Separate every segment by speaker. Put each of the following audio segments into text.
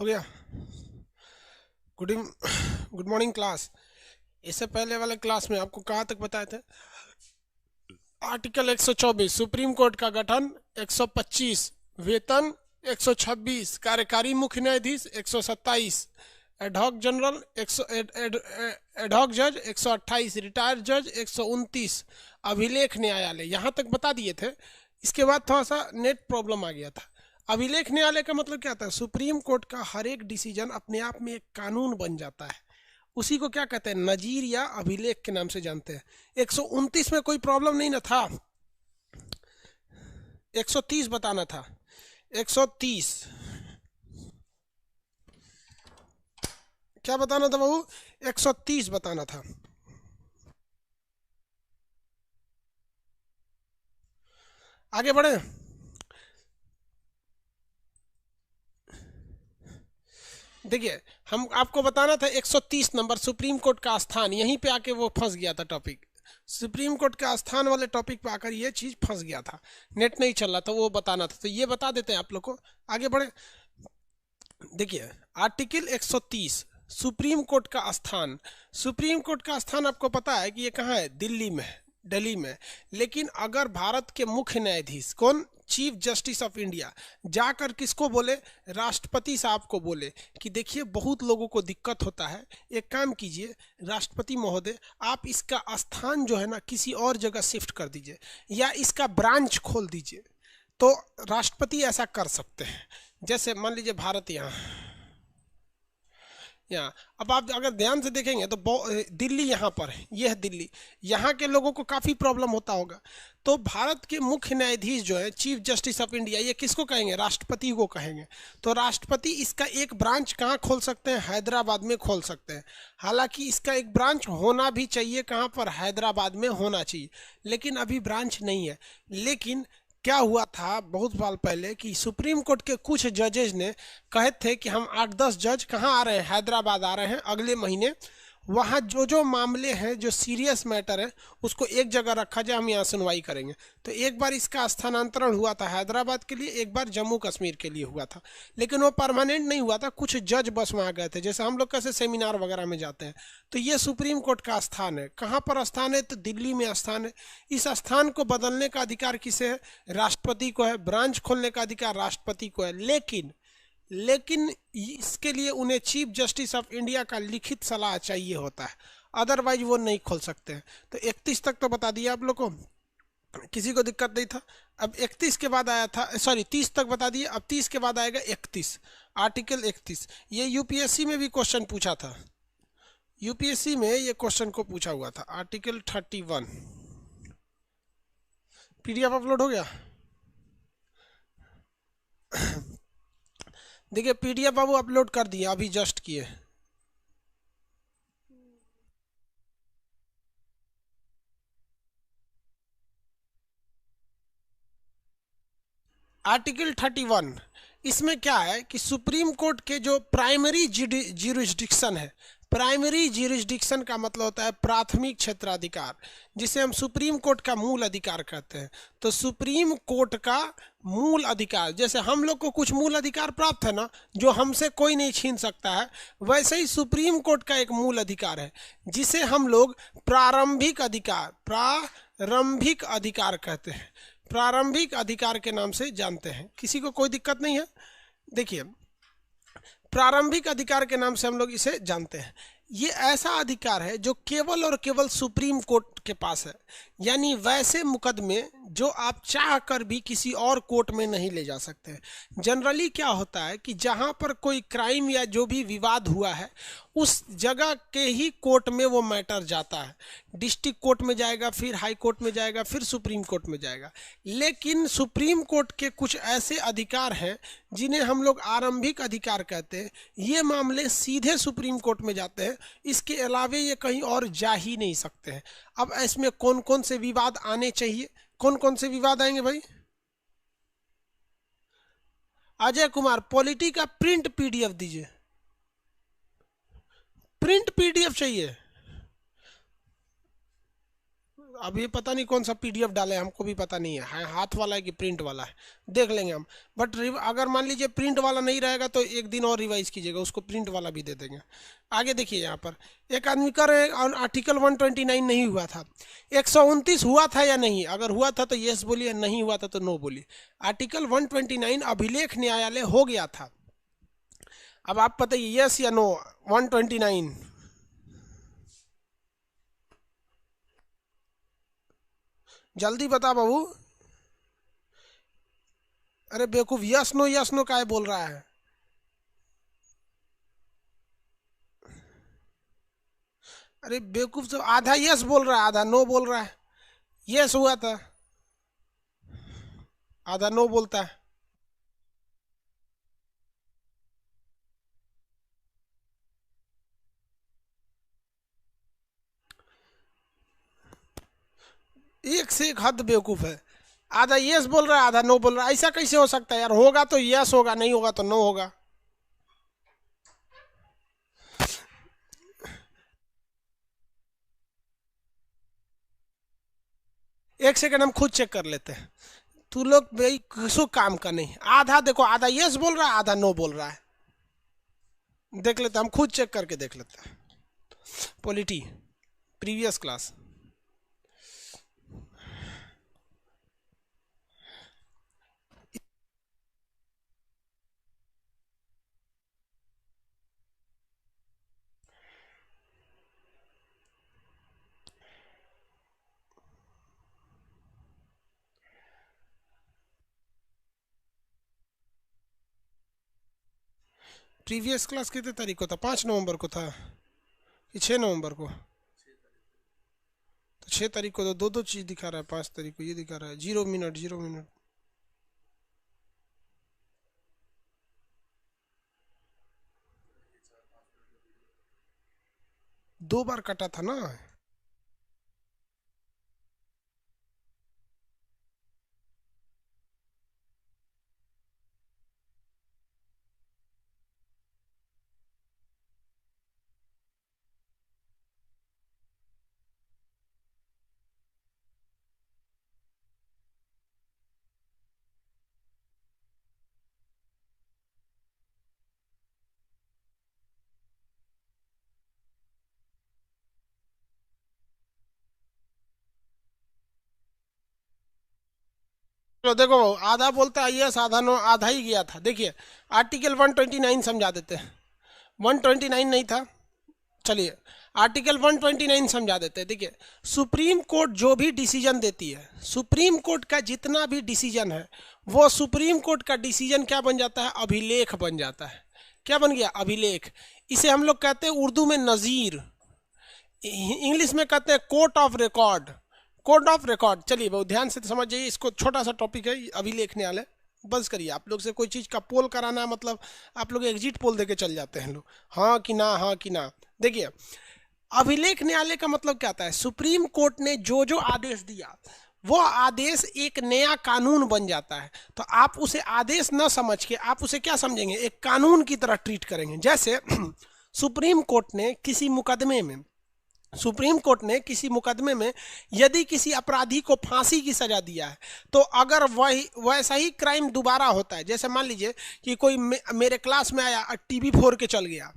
Speaker 1: हो गया। Good morning class. इससे पहले वाले क्लास में आपको कहाँ तक बताए थे? आर्टिकल 124 सुप्रीम कोर्ट का गठन, 125 वेतन, 126 कार्यकारी मुख्य न्यायाधीश, 127 एडहॉक जनरल, 100 एडहॉक जज, 128 रिटायर्ड जज, 129 अभिलेख न्यायालय। यहाँ तक बता दिए थे। इसके बाद थोड़ा सा नेट प्रॉब्लम आ गया था। अभिलेख न्यायालय का मतलब क्या था? सुप्रीम कोर्ट का हर एक डिसीजन अपने आप में एक कानून बन जाता है। उसी को क्या कहते हैं? नजीर या अभिलेख के नाम से जानते हैं। 129 में कोई प्रॉब्लम नहीं ना था। 130 बताना था। 130 क्या बताना था बाबू? 130 बताना था। आगे बढ़े। देखिए, हम आपको बताना था 130 नंबर सुप्रीम कोर्ट का स्थान। यहीं पे आके वो फंस गया था टॉपिक। सुप्रीम कोर्ट का स्थान वाले टॉपिक पे आकर ये चीज फंस गया था। नेट नहीं चल रहा था, वो बताना था। तो ये बता देते हैं आप लोग को। आगे बढ़े। देखिए, आर्टिकल 130 सुप्रीम कोर्ट का स्थान। सुप्रीम कोर्ट का स्थान आपको पता है कि ये कहाँ है? दिल्ली में, दिल्ली में। लेकिन अगर भारत के मुख्य न्यायाधीश कौन, चीफ जस्टिस ऑफ इंडिया, जाकर किसको बोले? राष्ट्रपति साहब को बोले कि देखिए बहुत लोगों को दिक्कत होता है, एक काम कीजिए राष्ट्रपति महोदय, आप इसका स्थान जो है ना किसी और जगह शिफ्ट कर दीजिए या इसका ब्रांच खोल दीजिए। तो राष्ट्रपति ऐसा कर सकते हैं। जैसे मान लीजिए भारत यहाँ अब आप अगर ध्यान से देखेंगे तो दिल्ली यहाँ पर है, यह है दिल्ली। यहाँ के लोगों को काफ़ी प्रॉब्लम होता होगा। तो भारत के मुख्य न्यायाधीश जो है चीफ जस्टिस ऑफ इंडिया, ये किसको कहेंगे? राष्ट्रपति को कहेंगे। तो राष्ट्रपति इसका एक ब्रांच कहाँ खोल सकते हैं? हैदराबाद में खोल सकते हैं। हालांकि इसका एक ब्रांच होना भी चाहिए, कहाँ पर? हैदराबाद में होना चाहिए, लेकिन अभी ब्रांच नहीं है। लेकिन क्या हुआ था बहुत साल पहले कि सुप्रीम कोर्ट के कुछ जजेज ने कहे थे कि हम 8-10 जज कहाँ आ रहे हैं? हैदराबाद आ रहे हैं अगले महीने। वहाँ जो मामले हैं, जो सीरियस मैटर है, उसको एक जगह रखा जाए, हम यहाँ सुनवाई करेंगे। तो एक बार इसका स्थानांतरण हुआ था हैदराबाद के लिए, एक बार जम्मू कश्मीर के लिए हुआ था। लेकिन वो परमानेंट नहीं हुआ था, कुछ जज बस वहाँ गए थे, जैसे हम लोग कैसे सेमिनार वगैरह में जाते हैं। तो ये सुप्रीम कोर्ट का स्थान है। कहाँ पर स्थान है? तो दिल्ली में स्थान है। इस स्थान को बदलने का अधिकार किसे है? राष्ट्रपति को है। ब्रांच खोलने का अधिकार राष्ट्रपति को है। लेकिन इसके लिए उन्हें चीफ जस्टिस ऑफ इंडिया का लिखित सलाह चाहिए होता है, अदरवाइज वो नहीं खोल सकते हैं। तो 31 तक तो बता दिया आप लोग को, किसी को दिक्कत नहीं था। अब 31 के बाद आया था, सॉरी 30 तक बता दिए। अब 30 के बाद आएगा 31, आर्टिकल 31। ये यूपीएससी में भी क्वेश्चन पूछा था। यूपीएससी में ये क्वेश्चन को पूछा हुआ था। आर्टिकल 31 पीडीएफ अपलोड हो गया। देखिए पीडीएफ बाबू अपलोड कर दिया, अभी जस्ट किए। आर्टिकल 31 इसमें क्या है कि सुप्रीम कोर्ट के जो प्राइमरी ज्यूरिसडिक्शन है, प्राइमरी ज्यूरिसडिक्शन का मतलब होता है प्राथमिक क्षेत्राधिकार, जिसे हम सुप्रीम कोर्ट का मूल अधिकार कहते हैं। तो सुप्रीम कोर्ट का मूल अधिकार, जैसे हम लोग को कुछ मूल अधिकार प्राप्त है ना, जो हमसे कोई नहीं छीन सकता है, वैसे ही सुप्रीम कोर्ट का एक मूल अधिकार है जिसे हम लोग प्रारंभिक अधिकार कहते हैं। प्रारंभिक अधिकार के नाम से जानते हैं। किसी को कोई दिक्कत नहीं है? देखिए, प्रारंभिक अधिकार के नाम से हम लोग इसे जानते हैं। ये ऐसा अधिकार है जो केवल और केवल सुप्रीम कोर्ट के पास है। यानी वैसे मुकदमे जो आप चाह कर भी किसी और कोर्ट में नहीं ले जा सकते। जनरली क्या होता है कि जहाँ पर कोई क्राइम या जो भी विवाद हुआ है, उस जगह के ही कोर्ट में वो मैटर जाता है। डिस्ट्रिक्ट कोर्ट में जाएगा, फिर हाई कोर्ट में जाएगा, फिर सुप्रीम कोर्ट में जाएगा। लेकिन सुप्रीम कोर्ट के कुछ ऐसे अधिकार हैं जिन्हें हम लोग आरंभिक अधिकार कहते हैं। ये मामले सीधे सुप्रीम कोर्ट में जाते हैं, इसके अलावे ये कहीं और जा ही नहीं सकते हैं। अब इसमें कौन कौन से विवाद आने चाहिए? कौन कौन से विवाद आएंगे भाई? अजय कुमार, पॉलिटी का प्रिंट पीडीएफ दीजिए। प्रिंट पीडीएफ चाहिए? अब ये पता नहीं कौन सा पीडीएफ डाले, हमको भी पता नहीं है हाथ वाला है कि प्रिंट वाला है, देख लेंगे हम। बट अगर मान लीजिए प्रिंट वाला नहीं रहेगा तो एक दिन और रिवाइज कीजिएगा, उसको प्रिंट वाला भी दे देंगे। आगे देखिए यहाँ पर एक आदमी कर आर्टिकल 129 नहीं हुआ था, 129 हुआ था या नहीं, अगर हुआ था तो यस बोलिए, नहीं हुआ था तो नो बोलिए। आर्टिकल 129 अभिलेख न्यायालय हो गया था। अब आप बताइए यस या नो 129। जल्दी बता बाबू। अरे बेवकूफ, यस नो काय बोल रहा है? अरे बेवकूफ, तो आधा यस बोल रहा है आधा नो बोल रहा है। यस हुआ था, आधा नो बोलता है। एक से एक हद बेवकूफ है, आधा यस बोल रहा है आधा नो बोल रहा है, ऐसा कैसे हो सकता है यार? होगा तो यस होगा, नहीं होगा तो नो होगा। एक सेकंड हम खुद चेक कर लेते हैं। तू लोग भाई किसो काम का नहीं, आधा देखो, आधा यस बोल रहा है आधा नो बोल रहा है। देख लेते हम खुद चेक करके देख लेते हैं। Polity previous class, previous class कितने तारीख को था? 5 नवंबर को था कि 6 नवंबर को? तो 6 तारीख को तो दो दो चीज दिखा रहा है, 5 तारीख को ये दिखा रहा है 0 मिनट 0 मिनट। दो बार कटा था ना। चलो देखो, आधा बोलता है यस आधा नो, आधा ही गया था। देखिए आर्टिकल 129 समझा देते हैं। 129 नहीं था, चलिए आर्टिकल 129 समझा देते हैं। देखिए सुप्रीम कोर्ट जो भी डिसीजन देती है, सुप्रीम कोर्ट का जितना भी डिसीजन है, वो सुप्रीम कोर्ट का डिसीजन क्या बन जाता है? अभिलेख बन जाता है। क्या बन गया? अभिलेख। इसे हम लोग कहते हैं उर्दू में नज़ीर, इंग्लिश में कहते हैं court of record. Code of record. चलिए बहुत ध्यान से समझ जाइए, इसको छोटा सा टॉपिक है अभिलेख न्यायालय। बस करिए, आप लोग से कोई चीज़ का पोल कराना है, मतलब आप लोग एग्जिट पोल देके चल जाते हैं लोग, हाँ कि ना हाँ कि ना। देखिए अभिलेख न्यायालय का मतलब क्या आता है? सुप्रीम कोर्ट ने जो जो आदेश दिया वो आदेश एक नया कानून बन जाता है। तो आप उसे आदेश न समझ के आप उसे क्या समझेंगे? एक कानून की तरह ट्रीट करेंगे। जैसे सुप्रीम कोर्ट ने किसी मुकदमे में, सुप्रीम कोर्ट ने किसी मुकदमे में यदि किसी अपराधी को फांसी की सजा दिया है, तो अगर वही वैसा ही क्राइम दोबारा होता है, जैसे मान लीजिए कि कोई मेरे क्लास में आया टीवी फोड़ के चल गया,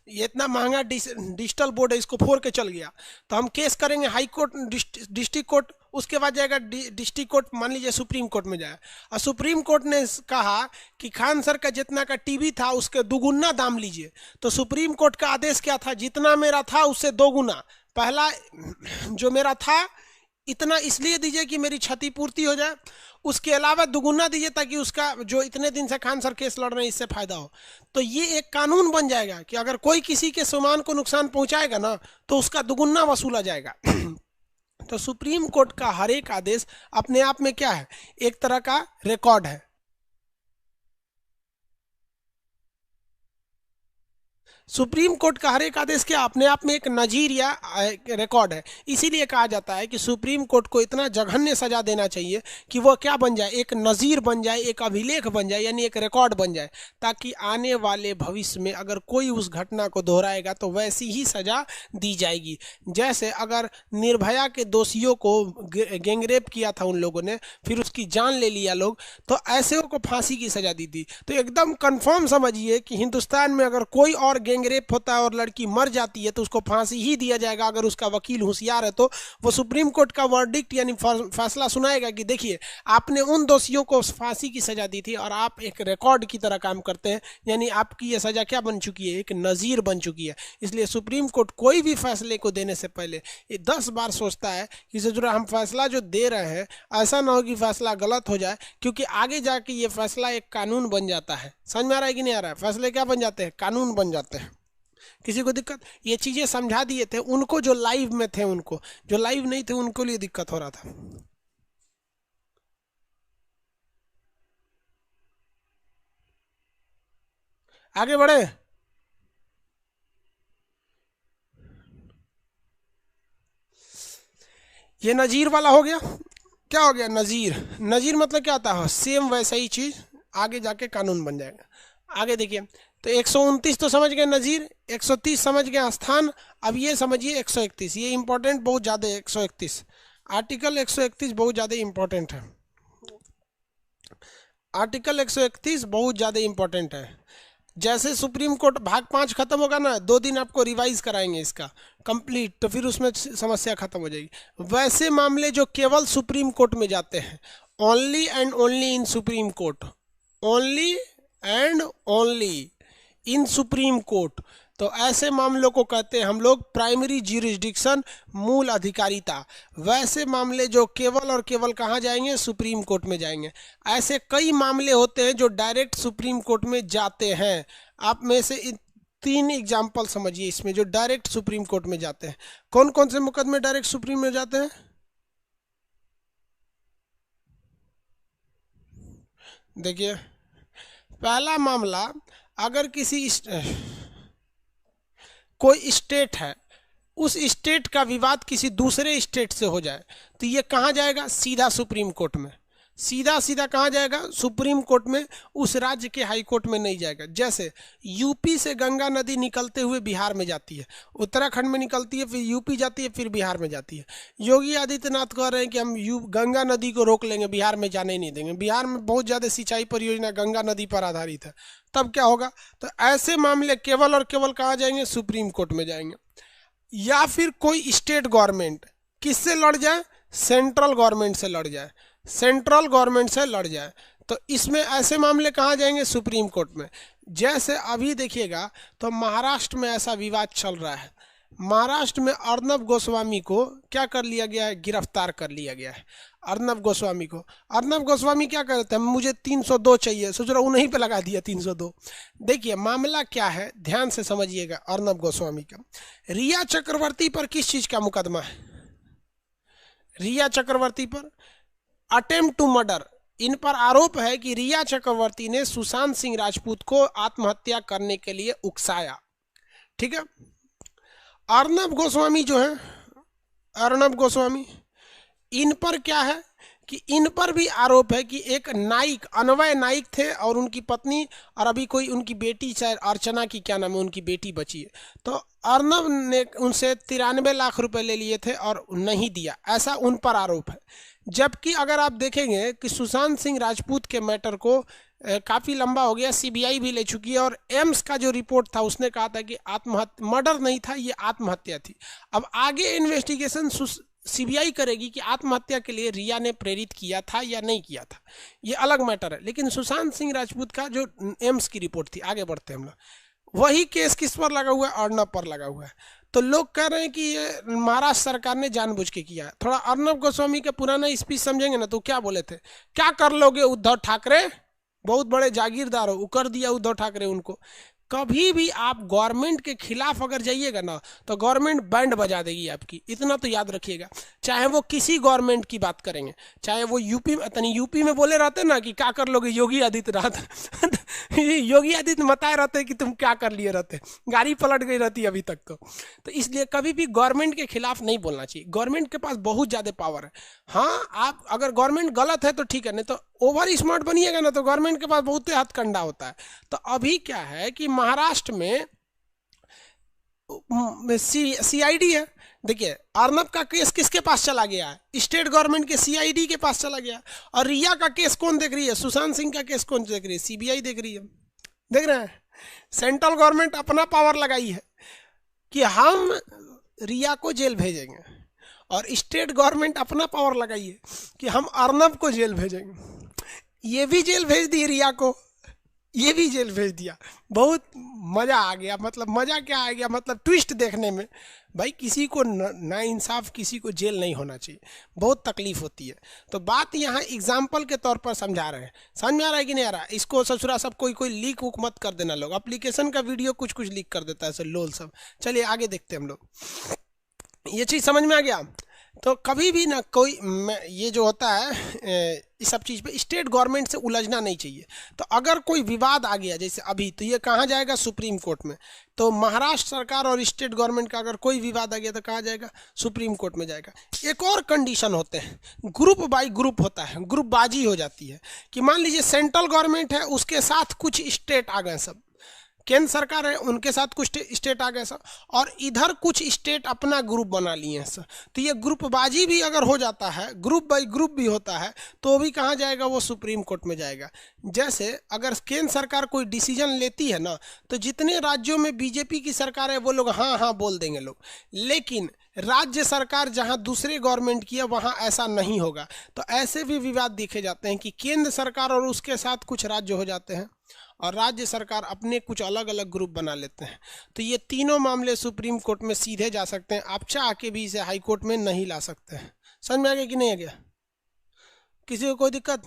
Speaker 1: ये इतना महंगा डिजिटल बोर्ड है, इसको फोड़ के चल गया, तो हम केस करेंगे हाई कोर्ट, डिस्ट्रिक्ट कोर्ट, उसके बाद जाएगा डिस्ट्रिक्ट कोर्ट, मान लीजिए सुप्रीम कोर्ट में जाए, और सुप्रीम कोर्ट ने कहा कि खान सर का जितना का टीवी था उसके दुगुना दाम लीजिए। तो सुप्रीम कोर्ट का आदेश क्या था? जितना मेरा था उससे दोगुना, पहला जो मेरा था इतना इसलिए दीजिए कि मेरी क्षतिपूर्ति हो जाए, उसके अलावा दुगुना दीजिए ताकि उसका जो इतने दिन से खान सर केस लड़ रहे हैं इससे फायदा हो। तो ये एक कानून बन जाएगा कि अगर कोई किसी के सामान को नुकसान पहुंचाएगा ना, तो उसका दुगुना वसूला जाएगा। तो सुप्रीम कोर्ट का हर एक आदेश अपने आप में क्या है? एक तरह का रिकॉर्ड है। सुप्रीम कोर्ट का हर एक आदेश के अपने आप में एक नजीर या रिकॉर्ड है। इसीलिए कहा जाता है कि सुप्रीम कोर्ट को इतना जघन्य सजा देना चाहिए कि वो क्या बन जाए, एक नजीर बन जाए, एक अभिलेख बन जाए, यानी एक रिकॉर्ड बन जाए, ताकि आने वाले भविष्य में अगर कोई उस घटना को दोहराएगा तो वैसी ही सजा दी जाएगी। जैसे अगर निर्भया के दोषियों को गैंगरेप किया था उन लोगों ने, फिर उसकी जान ले लिया लोग, तो ऐसे को फांसी की सजा दी थी। तो एकदम कंफर्म समझिए कि हिंदुस्तान में अगर कोई और गैंगरेप होता है और लड़की मर जाती है तो उसको फांसी ही दिया जाएगा। अगर उसका वकील होशियार है तो वो सुप्रीम कोर्ट का वर्डिक्ट यानी फैसला सुनाएगा कि देखिए आपने उन दोषियों को फांसी की सजा दी थी और आप एक रिकॉर्ड की तरह काम करते हैं, यानी आपकी ये सजा क्या बन चुकी है, एक नज़ीर बन चुकी है। इसलिए सुप्रीम कोर्ट कोई भी फैसले को देने से पहले ये 10 बार सोचता है कि जो हम फैसला जो दे रहे हैं ऐसा ना हो कि फैसला गलत हो जाए, क्योंकि आगे जाके ये फैसला एक कानून बन जाता है। समझ में आ रहा है कि नहीं आ रहा है? फैसले क्या बन जाते हैं, कानून बन जाते हैं। किसी को दिक्कत, ये चीजें समझा दिए थे उनको जो लाइव में थे, उनको जो लाइव नहीं थे उनको लिए दिक्कत हो रहा था। आगे बढ़े। ये नजीर वाला हो गया। क्या हो गया नजीर? नजीर मतलब क्या होता है, सेम वैसा ही चीज आगे जाके कानून बन जाएगा। आगे देखिए, तो 129 तो समझ गए नजीर, 130 समझ गए स्थान। अब ये समझिए 131, ये इंपॉर्टेंट बहुत ज़्यादा है। 131 आर्टिकल 131 बहुत ज़्यादा इंपॉर्टेंट है। आर्टिकल 131 बहुत ज़्यादा इंपॉर्टेंट है। जैसे सुप्रीम कोर्ट भाग 5 खत्म होगा ना, 2 दिन आपको रिवाइज कराएंगे इसका कंप्लीट, तो फिर उसमें समस्या खत्म हो जाएगी। वैसे मामले जो केवल सुप्रीम कोर्ट में जाते हैं, only and only in supreme court, only and only in supreme court, तो ऐसे मामलों को कहते हैं हम लोग प्राइमरी ज्यूरिसडिक्शन, मूल अधिकारिता। वैसे मामले जो केवल और केवल कहाँ जाएंगे, सुप्रीम कोर्ट में जाएंगे। ऐसे कई मामले होते हैं जो डायरेक्ट सुप्रीम कोर्ट में जाते हैं। आप में से 3 एग्जाम्पल समझिए इसमें जो डायरेक्ट सुप्रीम कोर्ट में जाते हैं। कौन कौन से मुकदमे डायरेक्ट सुप्रीम में जाते हैं? देखिए, पहला मामला, अगर कोई स्टेट है, उस स्टेट का विवाद किसी दूसरे स्टेट से हो जाए तो ये कहाँ जाएगा, सीधा सुप्रीम कोर्ट में। सीधा सीधा कहाँ जाएगा, सुप्रीम कोर्ट में, उस राज्य के हाई कोर्ट में नहीं जाएगा। जैसे यूपी से गंगा नदी निकलते हुए बिहार में जाती है, उत्तराखंड में निकलती है, फिर यूपी जाती है, फिर बिहार में जाती है। योगी आदित्यनाथ कह रहे हैं कि हम गंगा नदी को रोक लेंगे, बिहार में जाने नहीं देंगे। बिहार में बहुत ज़्यादा सिंचाई परियोजना गंगा नदी पर आधारित है, तब क्या होगा? तो ऐसे मामले केवल और केवल कहाँ जाएंगे, सुप्रीम कोर्ट में जाएंगे। या फिर कोई स्टेट गवर्नमेंट किससे लड़ जाए, सेंट्रल गवर्नमेंट से लड़ जाए, सेंट्रल गवर्नमेंट से लड़ जाए, तो इसमें ऐसे मामले कहाँ जाएंगे, सुप्रीम कोर्ट में। जैसे अभी देखिएगा तो महाराष्ट्र में ऐसा विवाद चल रहा है। महाराष्ट्र में अर्नब गोस्वामी को क्या कर लिया गया है, गिरफ्तार कर लिया गया है। अर्नब गोस्वामी को, अर्नब गोस्वामी क्या कर रहे थे, मुझे 302 चाहिए, सोच रहा उन्हीं पे लगा दिया 302। देखिए मामला क्या है, ध्यान से समझिएगा। अर्नब गोस्वामी का रिया चक्रवर्ती पर किस चीज का मुकदमा है? रिया चक्रवर्ती पर अटेम्प्ट टू मर्डर। इन पर आरोप है कि रिया चक्रवर्ती ने सुशांत सिंह राजपूत को आत्महत्या करने के लिए उकसाया। ठीक है। अर्नब गोस्वामी जो है, अर्नब गोस्वामी, इन पर क्या है कि इन पर भी आरोप है कि एक नाइक, अनवय नाइक थे और उनकी पत्नी, और अभी कोई उनकी बेटी, शायद अर्चना की क्या नाम है, उनकी बेटी बची है। तो अर्नब ने उनसे 93 लाख रुपए ले लिए थे और नहीं दिया, ऐसा उन पर आरोप है। जबकि अगर आप देखेंगे कि सुशांत सिंह राजपूत के मैटर को काफ़ी लंबा हो गया, सीबीआई भी ले चुकी है, और एम्स का जो रिपोर्ट था उसने कहा था कि आत्महत्या, मर्डर नहीं था, ये आत्महत्या थी। अब आगे इन्वेस्टिगेशन सीबीआई करेगी कि आत्महत्या के लिए रिया ने प्रेरित किया था या नहीं किया था, ये अलग मैटर है। लेकिन सुशांत सिंह राजपूत का जो एम्स की रिपोर्ट थी, आगे बढ़ते हैं हम लोग, वही केस किस पर लगा हुआ है, अर्नब पर लगा हुआ है। तो लोग कह रहे हैं कि ये महाराष्ट्र सरकार ने जानबूझ के किया है। थोड़ा अर्नब गोस्वामी का पुराना स्पीच समझेंगे ना, तो क्या बोले थे, क्या कर लोगे उद्धव ठाकरे, बहुत बड़े जागीरदार हो, उकर दिया उद्धव ठाकरे उनको। कभी भी आप गवर्नमेंट के खिलाफ अगर जाइएगा ना तो गवर्नमेंट बैंड बजा देगी आपकी, इतना तो याद रखिएगा। चाहे वो किसी गवर्नमेंट की बात करेंगे, चाहे वो यूपी में बोले रहते ना कि क्या कर लोगे योगी आदित्यनाथ योगी आदित्यनाथ बताए रहते कि तुम क्या कर लिए रहते, गाड़ी पलट गई रहती अभी तक। तो इसलिए कभी भी गवर्नमेंट के खिलाफ नहीं बोलना चाहिए, गवर्नमेंट के पास बहुत ज़्यादा पावर है। हाँ, आप अगर गवर्नमेंट गलत है तो ठीक है, नहीं तो ओवर स्मार्ट बनिएगा ना तो गवर्नमेंट के पास बहुत हथकंडा होता है। तो अभी क्या है कि महाराष्ट्र में सीआईडी है। देखिए, अर्नब का केस किसके पास चला गया है? स्टेट गवर्नमेंट के सीआईडी के पास चला गया। और रिया का केस कौन देख रही है? सुशांत सिंह का केस कौन देख रही है? सीबीआई देख रही है। देख रहे हैं, सेंट्रल गवर्नमेंट अपना पावर लगाई है कि हम रिया को जेल भेजेंगे, और स्टेट गवर्नमेंट अपना पावर लगाई है कि हम अर्नब को जेल भेजेंगे। ये भी जेल भेज दी रिया को, ये भी जेल भेज दिया। बहुत मज़ा आ गया। मतलब मज़ा क्या आ गया, मतलब ट्विस्ट देखने में। भाई किसी को ना इंसाफ, किसी को जेल नहीं होना चाहिए, बहुत तकलीफ होती है। तो बात यहाँ एग्जाम्पल के तौर पर समझा रहे हैं। समझ में आ रहा है कि नहीं आ रहा है? इसको ससुरा सब कोई लीक वूक मत कर देना लोग, एप्लीकेशन का वीडियो कुछ कुछ लीक कर देता है सर लोल सब। चलिए आगे देखते हैं हम लोग। ये चीज़ समझ में आ गया? तो कभी भी ना कोई ये जो होता है इस सब चीज़ पे स्टेट गवर्नमेंट से उलझना नहीं चाहिए। तो अगर कोई विवाद आ गया जैसे अभी, तो ये कहाँ जाएगा? सुप्रीम कोर्ट में। तो महाराष्ट्र सरकार और स्टेट गवर्नमेंट का अगर कोई विवाद आ गया तो कहाँ जाएगा? सुप्रीम कोर्ट में जाएगा। एक और कंडीशन होते हैं, ग्रुप बाई ग्रुप होता है, ग्रुपबाजी हो जाती है कि मान लीजिए सेंट्रल गवर्नमेंट है, उसके साथ कुछ स्टेट आ गए, सब केंद्र सरकार है उनके साथ कुछ स्टेट आ गए सर, और इधर कुछ स्टेट अपना ग्रुप बना लिए हैं सर। तो ये ग्रुपबाजी भी अगर हो जाता है, ग्रुप बाई ग्रुप भी होता है, तो भी कहाँ जाएगा? वो सुप्रीम कोर्ट में जाएगा। जैसे अगर केंद्र सरकार कोई डिसीजन लेती है ना, तो जितने राज्यों में बीजेपी की सरकार है वो लोग हाँ हाँ बोल देंगे लोग, लेकिन राज्य सरकार जहां दूसरे गवर्नमेंट की है वहां ऐसा नहीं होगा। तो ऐसे भी विवाद देखे जाते हैं कि केंद्र सरकार और उसके साथ कुछ राज्य हो जाते हैं, और राज्य सरकार अपने कुछ अलग अलग ग्रुप बना लेते हैं। तो ये तीनों मामले सुप्रीम कोर्ट में सीधे जा सकते हैं, आप चाह के भी इसे हाई कोर्ट में नहीं ला सकते हैं। समझ में आ गया कि नहीं आ गया? किसी को कोई दिक्कत?